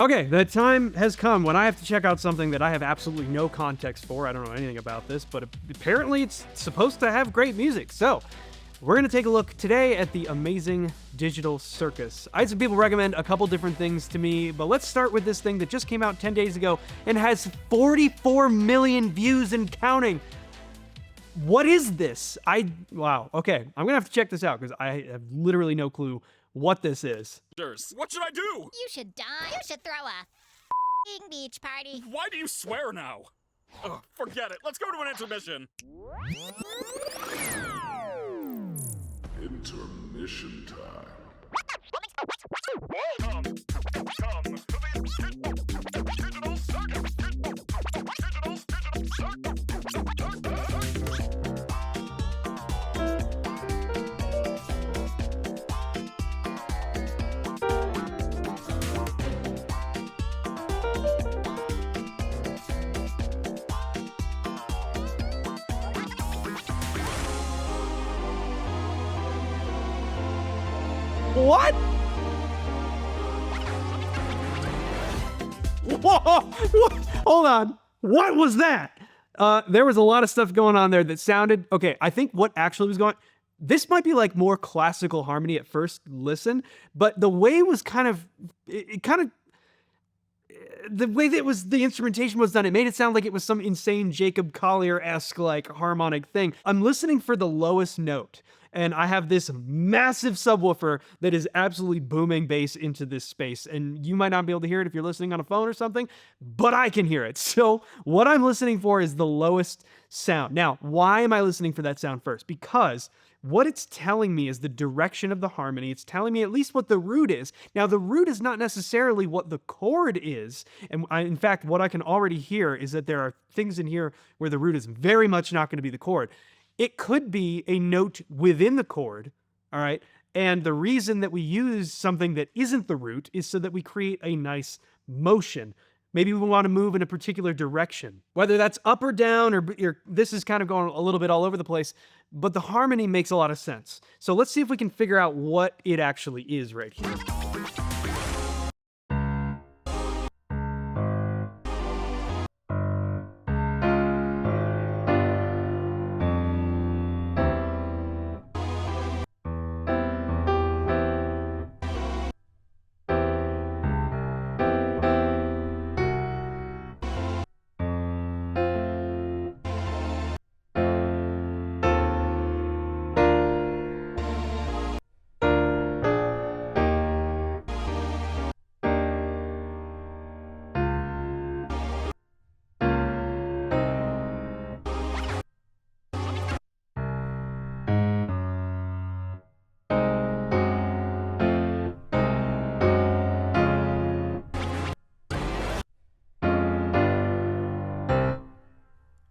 Okay, the time has come when I have to check out something that I have absolutely no context for. I don't know anything about this, but apparently it's supposed to have great music. So we're going to take a look today at the amazing digital Circus. I had some people recommend a couple different things to me, but let's start with this thing that just came out 10 days ago and has 44 million views and counting. What is this? Wow. Okay, I'm going to have to check this out because I have literally no clue what this is. What should I do? You should die. You should throw a beach party. Why do you swear now? Ugh, forget it. Let's go to an intermission. Intermission time. Come to the digital circus. What? Whoa! Hold on. What was that? There was a lot of stuff going on there that sounded... Okay, I think what actually was going... This might be like more classical harmony at first listen, but the way it was the way that the instrumentation was done, it made it sound like it was some insane Jacob Collier-esque like harmonic thing. I'm listening for the lowest note, and I have this massive subwoofer that is absolutely booming bass into this space, and you might not be able to hear it if you're listening on a phone or something, but I can hear it. So what I'm listening for is the lowest sound. Now, why am I listening for that sound first? Because what it's telling me is the direction of the harmony. It's telling me at least what the root is. Now, the root is not necessarily what the chord is. And in fact, what I can already hear is that there are things in here where the root is very much not going to be the chord. It could be a note within the chord, all right? And the reason that we use something that isn't the root is so that we create a nice motion. Maybe we want to move in a particular direction, whether that's up or down, or this is kind of going a little bit all over the place, but the harmony makes a lot of sense. So let's see if we can figure out what it actually is right here.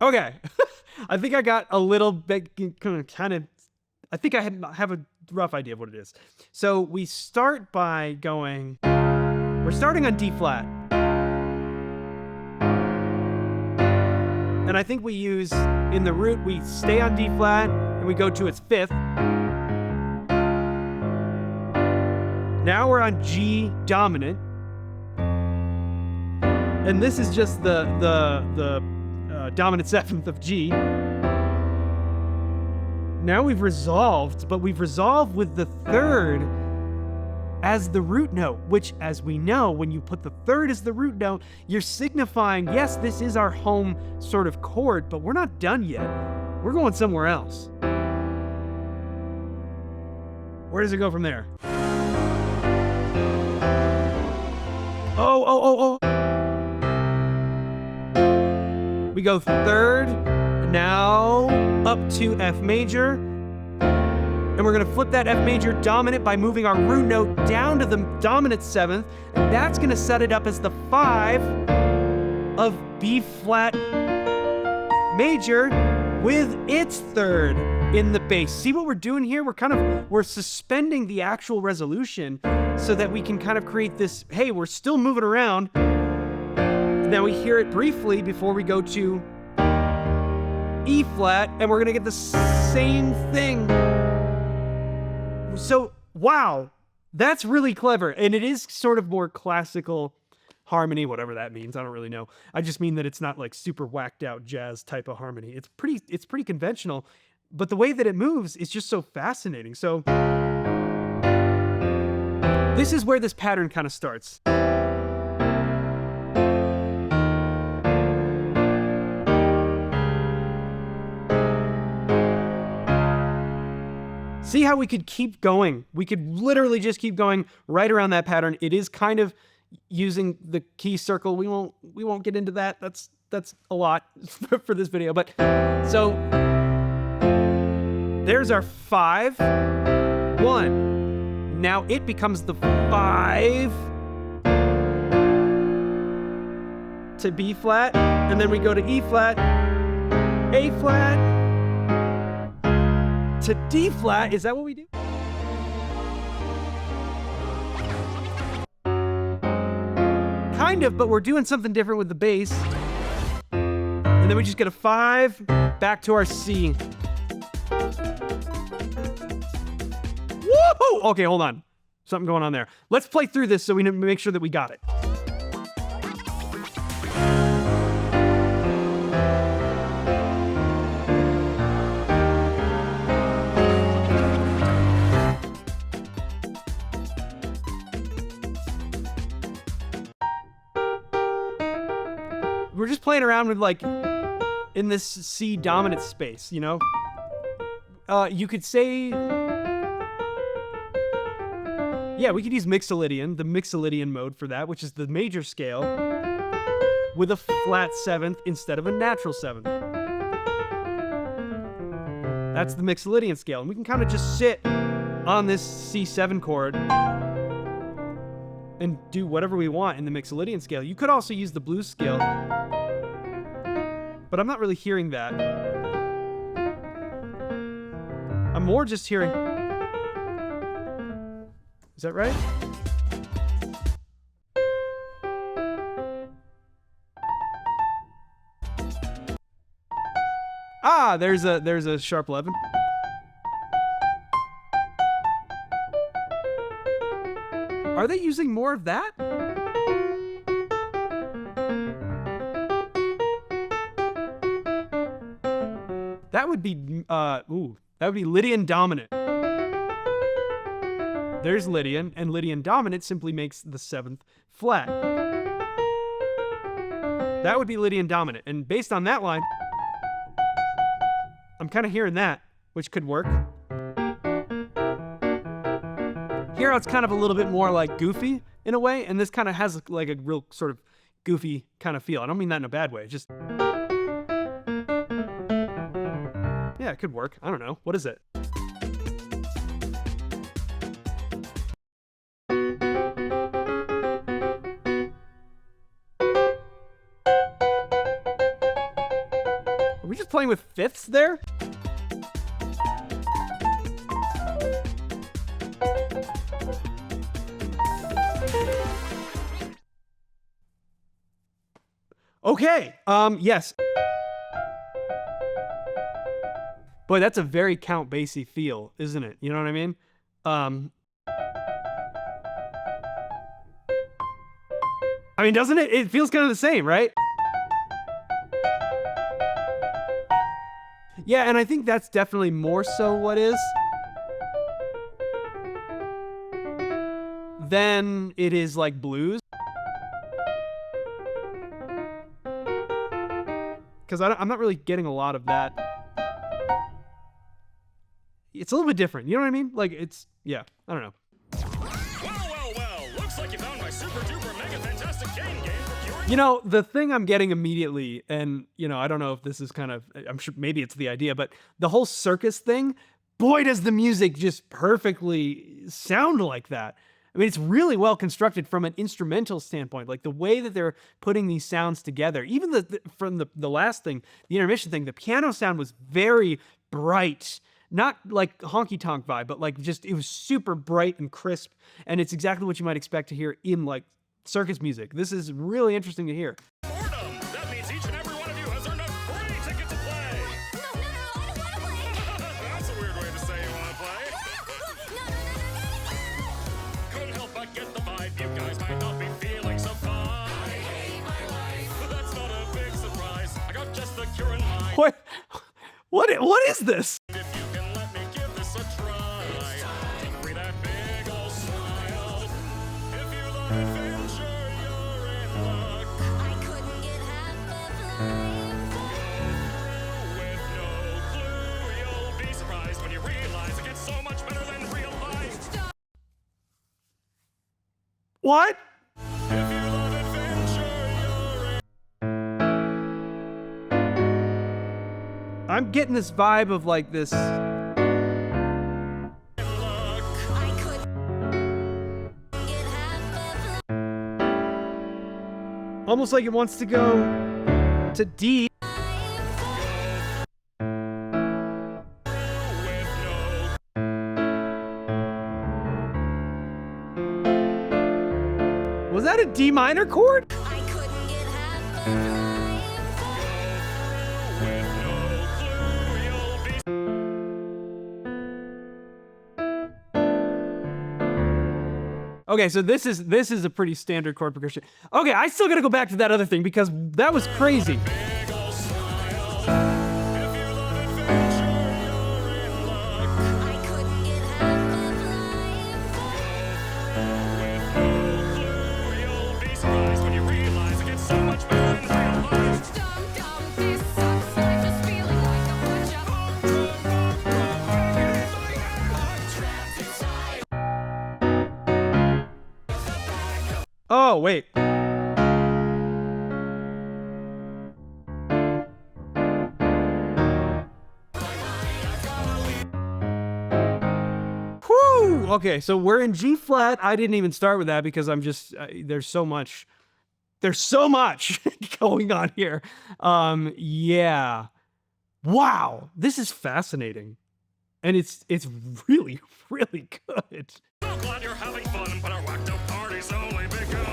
Okay, I think I got a little bit I think I have a rough idea of what it is. So we start by going, we're starting on D flat. And I think we use, in the root, we stay on D flat and we go to its fifth. Now we're on G dominant. And this is just the dominant seventh of G. Now we've resolved, but we've resolved with the third as the root note, which, as we know, when you put the third as the root note, you're signifying, yes, this is our home sort of chord, but we're not done yet. We're going somewhere else. Where does it go from there? Oh. We go third, now up to F major, and we're gonna flip that F major dominant by moving our root note down to the dominant seventh, and that's gonna set it up as the 5 of B flat major with its third in the bass. See what we're doing here? We're suspending the actual resolution so that we can kind of create this, hey, we're still moving around. Now we hear it briefly before we go to E flat, and we're gonna get the same thing. So, wow, that's really clever. And it is sort of more classical harmony, whatever that means. I don't really know. I just mean that it's not like super whacked out jazz type of harmony. It's pretty conventional, but the way that it moves is just so fascinating. So this is where this pattern kind of starts. See how we could keep going? We could literally just keep going right around that pattern. It is kind of using the key circle. We won't get into that. That's a lot for this video. But so there's our 5, 1. Now it becomes the 5 to B flat, and then we go to E flat, A flat, to D flat. Is that what we do? Kind of, but we're doing something different with the bass. And then we just get a 5 back to our C. Woohoo! Okay, hold on. Something going on there. Let's play through this so we make sure that we got it. We're just playing around with, like, in this C dominant space, you know? You could say... Yeah, we could use Mixolydian, the Mixolydian mode for that, which is the major scale with a flat 7th instead of a natural 7th. That's the Mixolydian scale. And we can kind of just sit on this C7 chord and do whatever we want in the Mixolydian scale. You could also use the blues scale, but I'm not really hearing that. I'm more just hearing... Is that right? Ah, there's a sharp 11. Are they using more of that? That would be that would be Lydian dominant. There's Lydian, and Lydian dominant simply makes the 7th flat. That would be Lydian dominant, and based on that line, I'm kind of hearing that, which could work. Here it's kind of a little bit more like goofy in a way, and this kind of has like a real sort of goofy kind of feel. I don't mean that in a bad way, just... Yeah, it could work. I don't know. What is it? Are we just playing with fifths there? Okay, yes. Boy, that's a very Count Basie feel, isn't it? You know what I mean? I mean, doesn't it? It feels kind of the same, right? Yeah, and I think that's definitely more so what is than it is like blues. Because I'm not really getting a lot of that. It's a little bit different, you know what I mean? Like, it's, yeah, I don't know. Well, looks like you found my super duper mega fantastic game for curing. You know, the thing I'm getting immediately, and, you know, I don't know if this is kind of, I'm sure maybe it's the idea, but the whole circus thing, boy, does the music just perfectly sound like that. I mean, it's really well constructed from an instrumental standpoint, like the way that they're putting these sounds together. Even from the last thing, the intermission thing, the piano sound was very bright. Not like honky tonk vibe, but like just, it was super bright and crisp. And it's exactly what you might expect to hear in like circus music. This is really interesting to hear. Boredom! That means each and every one of you has earned a free ticket to play! No, I don't want to play. That's a weird way to say you want to play. No. Couldn't help but get the vibe. You guys might not be feeling so fine. What is this? If you can let me give this a try, free that big ol' smile. If you love adventure, you're in luck. I couldn't get half of life. With no clue, you'll be surprised when you realize it gets so much better than real life. What? If you love adventure, you're in I'm getting this vibe of like this. luck. I couldn't get half of Almost like it wants to go to D. Was that a D minor chord? I couldn't get half of Okay, so this is a pretty standard chord progression. Okay, I still gotta go back to that other thing because that was crazy. Big ol' smile. If you love adventure, you're in luck. I couldn't get half of life. With no clue, you'll be surprised when you realize it gets so much better than real life. Dum dum, this sucks. I'm just feeling like a bunch of trapped inside. Oh, wait. Whew! Okay, so we're in G flat. I didn't even start with that because I'm just there's so much going on here. Yeah. Wow, this is fascinating. And it's really really good. So glad you're having fun, but our whacked out party's only begun.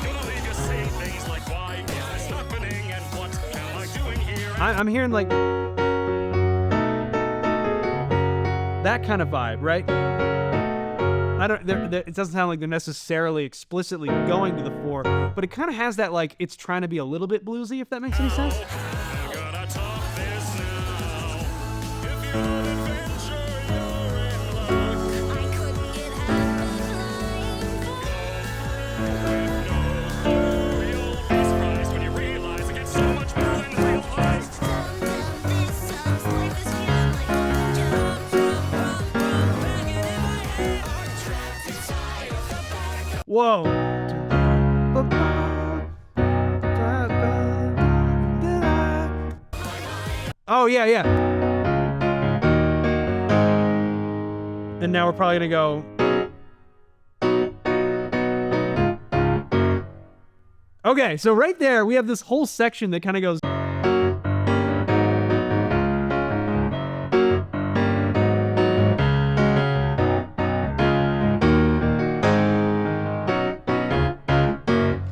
Gonna leave you saying things like, why is this happening, and what am I doing here? I'm hearing like that kind of vibe, right? I don't. It doesn't sound like they're necessarily explicitly going to the 4, but it kind of has that like it's trying to be a little bit bluesy, if that makes any sense. I'm gonna talk this now. If you love adventure, you're in luck. I couldn't get half of life. With no clue, you'll be surprised when you realize it gets so much better than real life. Dum dum, this sucks. Life is feeling like a bunch of hanging in my head. Trapped inside of the back. Whoa. Oh yeah, yeah. And now we're probably gonna go. Okay, so right there we have this whole section that kind of goes.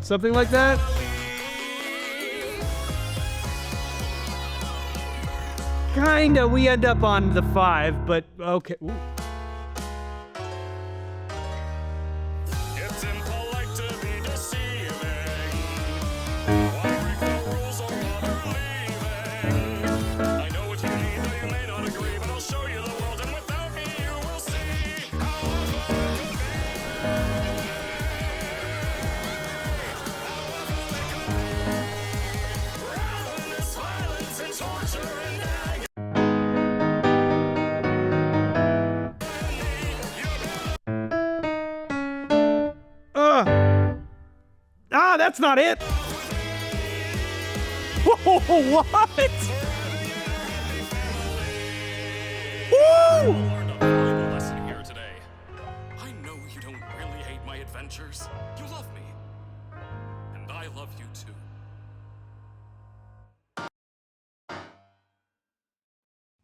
Something like that. Kinda, we end up on the 5, but okay. Ooh. It's impolite to be deceiving. Why break the rules or bother leaving? I know what you need, though you may not agree, but I'll show you the world, and without me you will see how far it could be. Rather than this violence and torture and agony. That's not it. Whoa, what? Woo! Learned a valuable lesson here today. I know you don't really hate my adventures. You love me. And I love you too.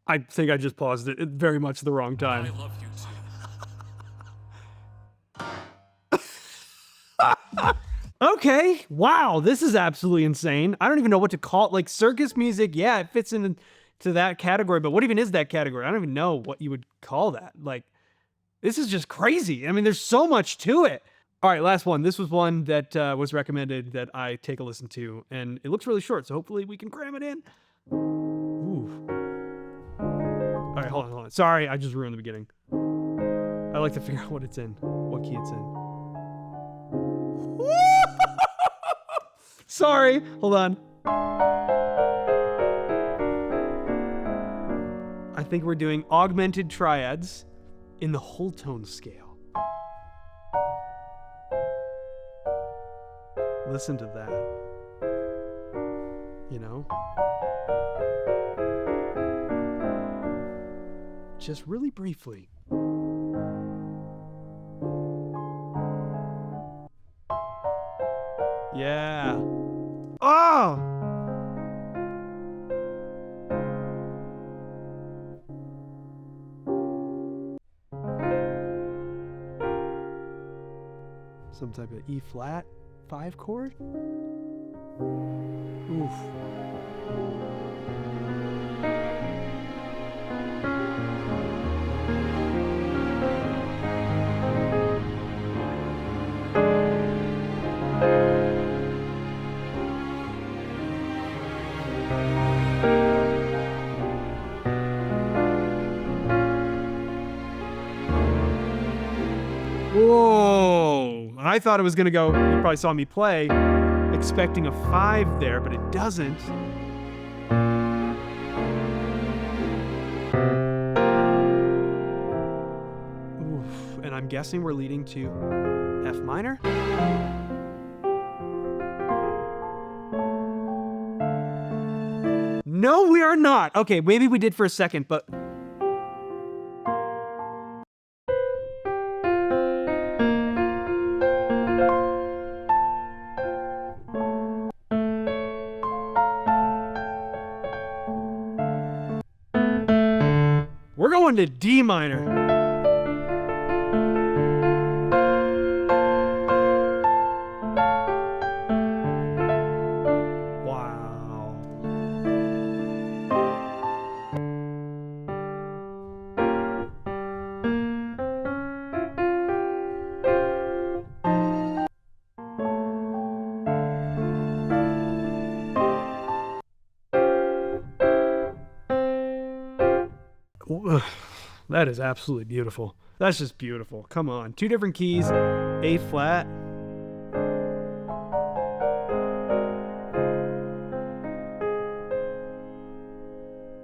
I think I just paused it at very much the wrong I time. love you too. Okay, wow, this is absolutely insane. I don't even know what to call it. Like circus music, yeah, it fits into that category, but what even is that category? I don't even know what you would call that. Like, this is just crazy. I mean, there's so much to it. All right, last one. This was one that was recommended that I take a listen to, and it looks really short, so hopefully we can cram it in. Ooh. All right, hold on. Sorry, I just ruined the beginning. I like to figure out what it's in, what key it's in. Sorry, hold on. I think we're doing augmented triads in the whole tone scale. Listen to that. You know? Just really briefly. Yeah. Oh! Some type of E flat 5 chord? Oof. Whoa! I thought it was gonna go, you probably saw me play, expecting a 5 there, but it doesn't. Oof. And I'm guessing we're leading to F minor? No, we are not. Okay, maybe we did for a second, but... We're going to D minor. Wow. That is absolutely beautiful. That's just beautiful. Come on. 2 different keys. A flat.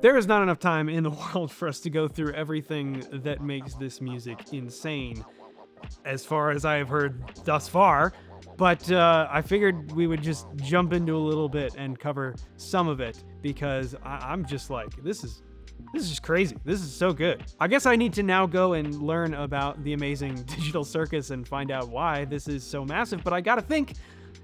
There is not enough time in the world for us to go through everything that makes this music insane, as far as I have heard thus far. But I figured we would just jump into a little bit and cover some of it, because I'm just like, this is just crazy. This is so good. I guess I need to now go and learn about the amazing Digital Circus and find out why this is so massive. But I gotta think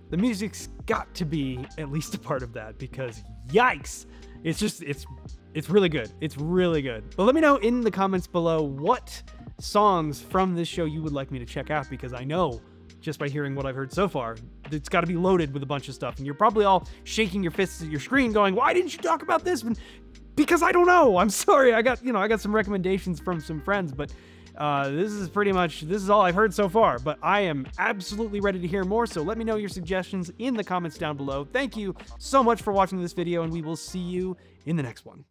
the music's got to be at least a part of that, because yikes. It's really good. It's really good. But let me know in the comments below what songs from this show you would like me to check out, because I know just by hearing what I've heard so far, it's got to be loaded with a bunch of stuff. And you're probably all shaking your fists at your screen going, why didn't you talk about this? Because I don't know. I'm sorry. I got some recommendations from some friends, but this is all I've heard so far. But I am absolutely ready to hear more, so let me know your suggestions in the comments down below. Thank you so much for watching this video, and we will see you in the next one.